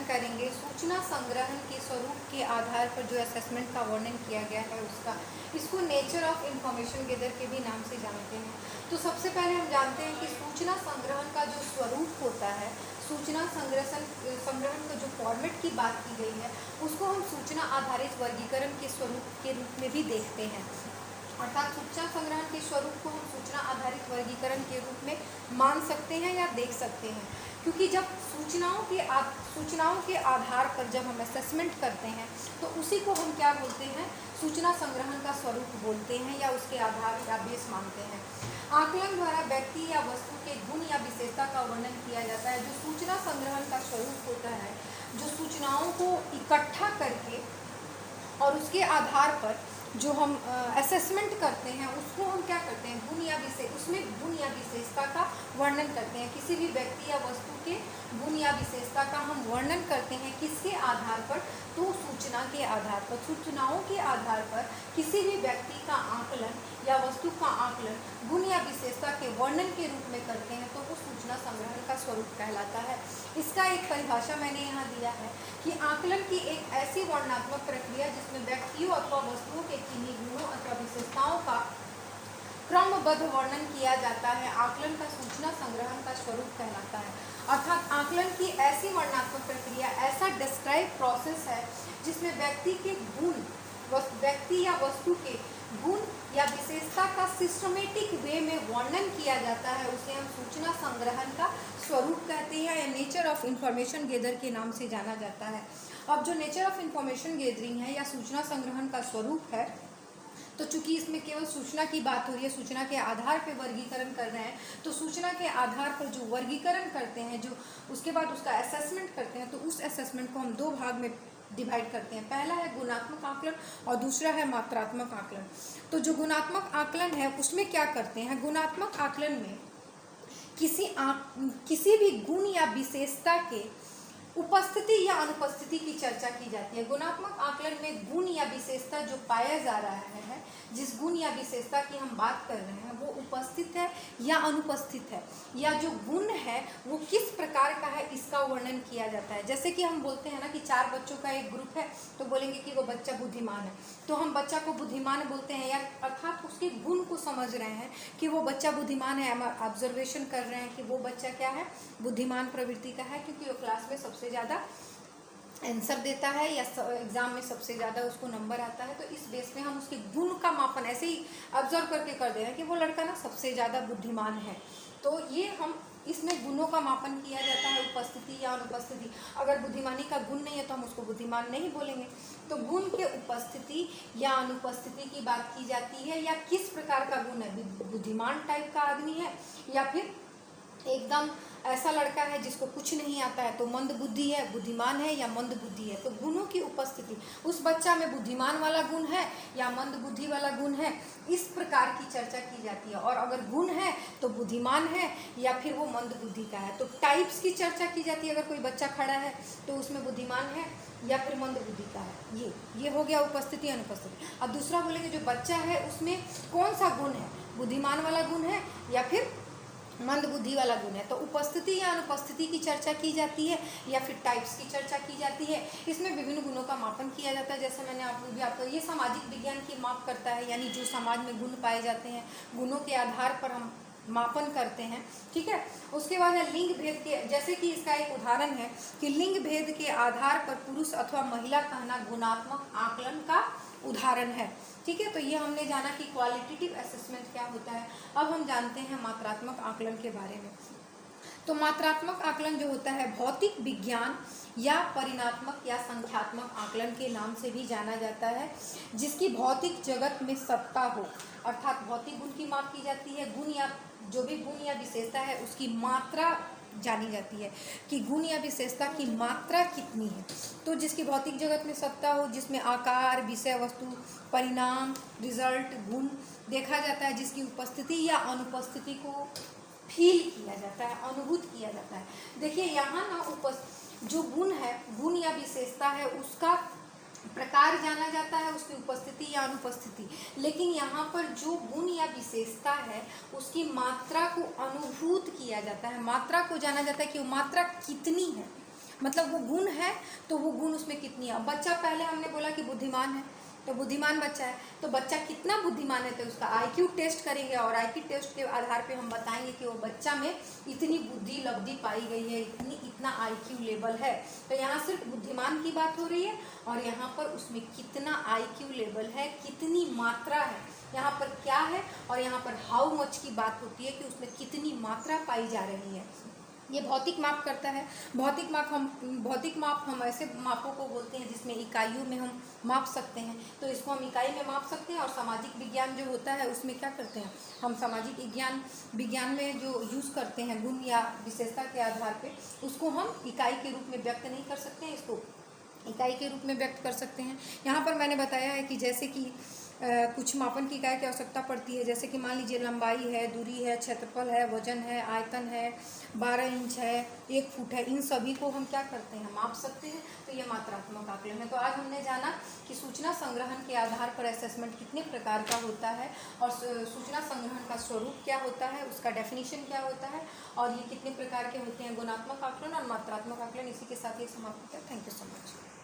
करेंगे सूचना संग्रहण के स्वरूप के आधार पर जो असेसमेंट का वर्णन किया गया है उसका। इसको नेचर ऑफ इंफॉर्मेशन गेदर के भी नाम से जानते हैं। तो सबसे पहले हम जानते हैं कि सूचना संग्रहण का जो स्वरूप होता है, सूचना संग्रहण का जो फॉर्मेट की बात की गई है उसको हम सूचना आधारित वर्गीकरण के स्वरूप के रूप में भी देखते हैं। अर्थात सूचना संग्रहण के स्वरूप को हम सूचना आधारित वर्गीकरण के रूप में मान सकते हैं या देख सकते हैं, क्योंकि जब सूचनाओं के आधार पर जब हम असेसमेंट करते हैं तो उसी को हम क्या बोलते हैं, सूचना संग्रहण का स्वरूप बोलते हैं या उसके आधार या बेस मानते हैं। आकलन द्वारा व्यक्ति या वस्तु के गुण या विशेषता का वर्णन किया जाता है। जो सूचना संग्रहण का स्वरूप होता है, जो सूचनाओं को इकट्ठा करके और उसके आधार पर जो हम असेसमेंट करते हैं उसको हम क्या करते हैं, गुण या विशेषता का वर्णन करते हैं। किसी भी व्यक्ति या वस्तु के गुण या विशेषता का हम वर्णन करते हैं किसके आधार पर, तो सूचना के आधार पर। सूचनाओं के आधार पर किसी भी व्यक्ति का आकलन या वस्तु का आकलन गुण या विशेषता के वर्णन के रूप में करते हैं तो वो सूचना संग्रहण का स्वरूप कहलाता है। इसका एक परिभाषा मैंने यहाँ दिया है कि आकलन की एक ऐसी वर्णनात्मक प्रक्रिया जिसमें व्यक्तियों अथवा वस्तुओं के किन्हीं गुणों अथवा विशेषताओं का क्रमबद्ध वर्णन किया जाता है, आकलन का सूचना संग्रहण का स्वरूप कहलाता है। अर्थात आकलन की ऐसी वर्णनात्मक प्रक्रिया, ऐसा डिस्क्राइब प्रोसेस है जिसमें व्यक्ति के गुण, व्यक्ति या वस्तु के गुण या विशेषता का सिस्टमेटिक वे में वर्णन किया जाता है, उसे हम सूचना संग्रहण का स्वरूप कहते हैं या नेचर ऑफ इंफॉर्मेशन गेदर के नाम से जाना जाता है। अब जो नेचर ऑफ इंफॉर्मेशन गेदरिंग है या सूचना संग्रहण का स्वरूप है, तो चूंकि इसमें केवल सूचना की बात हो रही है, सूचना के आधार पर वर्गीकरण कर रहे हैं, तो सूचना के आधार पर जो वर्गीकरण करते हैं, जो उसके बाद उसका असेसमेंट करते हैं, तो उस असेसमेंट को हम दो भाग में डिवाइड करते हैं। पहला है गुणात्मक आकलन और दूसरा है मात्रात्मक आकलन। तो जो गुणात्मक आकलन है उसमें क्या करते हैं, गुणात्मक आकलन में किसी भी गुण या विशेषता के उपस्थिति या अनुपस्थिति की चर्चा की जाती है। गुणात्मक आकलन में गुण या विशेषता जो पाया जा रहा है, जिस गुण या विशेषता की हम बात कर रहे हैं वो उपस्थित है या अनुपस्थित है, या जो गुण है वो किस प्रकार का है इसका वर्णन किया जाता है। जैसे कि हम बोलते हैं ना कि 4 बच्चों का एक ग्रुप है तो बोलेंगे कि वो बच्चा बुद्धिमान है, तो हम बच्चा को बुद्धिमान बोलते हैं, या अर्थात उसके गुण को समझ रहे हैं कि वो बच्चा बुद्धिमान है, हम ऑब्जर्वेशन कर रहे हैं कि वो बच्चा क्या है, बुद्धिमान प्रवृत्ति का है, क्योंकि वो क्लास में सबसे ज़्यादा आंसर देता है या एग्जाम में सबसे ज़्यादा उसको नंबर आता है। तो इस बेस में हम उसके गुण का मापन ऐसे ही ऑब्जर्व करके कर दे रहे हैं कि वो लड़का ना सबसे ज़्यादा बुद्धिमान है, तो ये हम इसमें गुणों का मापन किया जाता है, उपस्थिति या अनुपस्थिति। अगर बुद्धिमानी का गुण नहीं है तो हम उसको बुद्धिमान नहीं बोलेंगे। तो गुण के उपस्थिति या अनुपस्थिति की बात की जाती है, या किस प्रकार का गुण है, बुद्धिमान टाइप का आदमी है या फिर एकदम ऐसा लड़का है जिसको कुछ नहीं आता है, तो मंद बुद्धि है, बुद्धिमान है या मंद बुद्धि है। तो गुणों की उपस्थिति, उस बच्चा में बुद्धिमान वाला गुण है या मंद बुद्धि वाला गुण है, इस प्रकार की चर्चा की जाती है। और अगर गुण है तो बुद्धिमान है या फिर वो मंद बुद्धि का है। तो टाइप्स की चर्चा की जाती है, अगर कोई बच्चा खड़ा है तो उसमें बुद्धिमान है या फिर मंद बुद्धि का है। ये हो गया उपस्थिति अनुपस्थिति। अब दूसरा बोलेंगे जो बच्चा है उसमें कौन सा गुण है, बुद्धिमान वाला गुण है या फिर मंद बुद्धि वाला गुण है। तो उपस्थिति या अनुपस्थिति की चर्चा की जाती है या फिर टाइप्स की चर्चा की जाती है। इसमें विभिन्न गुणों का मापन किया जाता है, जैसे मैंने आपको ये सामाजिक विज्ञान की माप करता है, यानी जो समाज में गुण पाए जाते हैं गुणों के आधार पर हम मापन करते हैं, ठीक है। उसके बाद है लिंग भेद के, जैसे कि इसका एक उदाहरण है कि लिंग भेद के आधार पर पुरुष अथवा महिला कहना गुणात्मक आकलन का उदाहरण है, ठीक है। तो ये हमने जाना कि क्वालिटेटिव असेसमेंट क्या होता है। अब हम जानते हैं मात्रात्मक आकलन के बारे में। तो मात्रात्मक आकलन जो होता है भौतिक विज्ञान या परिणात्मक या संख्यात्मक आकलन के नाम से भी जाना जाता है, जिसकी भौतिक जगत में सत्ता हो, अर्थात भौतिक गुण की माप की जाती है, गुण या जो भी गुण या विशेषता है उसकी मात्रा जानी जाती है कि गुण या विशेषता की मात्रा कितनी है। तो जिसकी भौतिक जगत में सत्ता हो, जिसमें आकार, विषय वस्तु, परिणाम, रिजल्ट, गुण देखा जाता है, जिसकी उपस्थिति या अनुपस्थिति को फील किया जाता है, अनुभूत किया जाता है। देखिए यहाँ ना जो गुण है, गुण या विशेषता है, उसका प्रकार जाना जाता है, उसकी उपस्थिति या अनुपस्थिति, लेकिन यहाँ पर जो गुण या विशेषता है उसकी मात्रा को अनुभूत किया जाता है, मात्रा को जाना जाता है कि वो मात्रा कितनी है। मतलब वो गुण है तो वो गुण उसमें कितनी है। अब बच्चा, पहले हमने बोला कि बुद्धिमान है, तो बुद्धिमान बच्चा है, तो बच्चा कितना बुद्धिमान है तो उसका आईक्यू टेस्ट करेंगे और आईक्यू टेस्ट के आधार पे हम बताएंगे कि वो बच्चा में इतनी बुद्धि लब्धि पाई गई है, इतना आईक्यू लेवल है। तो यहाँ सिर्फ बुद्धिमान की बात हो रही है और यहाँ पर उसमें कितना आईक्यू लेवल है, कितनी मात्रा है, यहाँ पर क्या है, और यहाँ पर हाउ मच की बात होती है कि उसमें कितनी मात्रा पाई जा रही है। ये भौतिक माप करता है। भौतिक माप हम ऐसे मापों को बोलते हैं जिसमें इकाइयों में हम माप सकते हैं, तो इसको हम इकाई में माप सकते हैं। और सामाजिक विज्ञान जो होता है उसमें क्या करते हैं, हम सामाजिक विज्ञान में जो यूज़ करते हैं गुण या विशेषता के आधार पे, उसको हम इकाई के रूप में व्यक्त नहीं कर सकते हैं, इसको इकाई के रूप में व्यक्त कर सकते हैं। यहाँ पर मैंने बताया है कि जैसे कि कुछ मापन की इकाई की आवश्यकता पड़ती है, जैसे कि मान लीजिए लंबाई है, दूरी है, क्षेत्रफल है, वजन है, आयतन है, 12 इंच है, 1 फुट है, इन सभी को हम क्या करते हैं, माप सकते हैं। तो ये मात्रात्मक आकलन है। तो आज हमने जाना कि सूचना संग्रहण के आधार पर असेसमेंट कितने प्रकार का होता है और सूचना संग्रहण का स्वरूप क्या होता है, उसका डेफिनेशन क्या होता है और ये कितने प्रकार के होते हैं, गुणात्मक आकलन और मात्रात्मक आकलन। इसी के साथ ये समाप्त होता है। Thank you so much.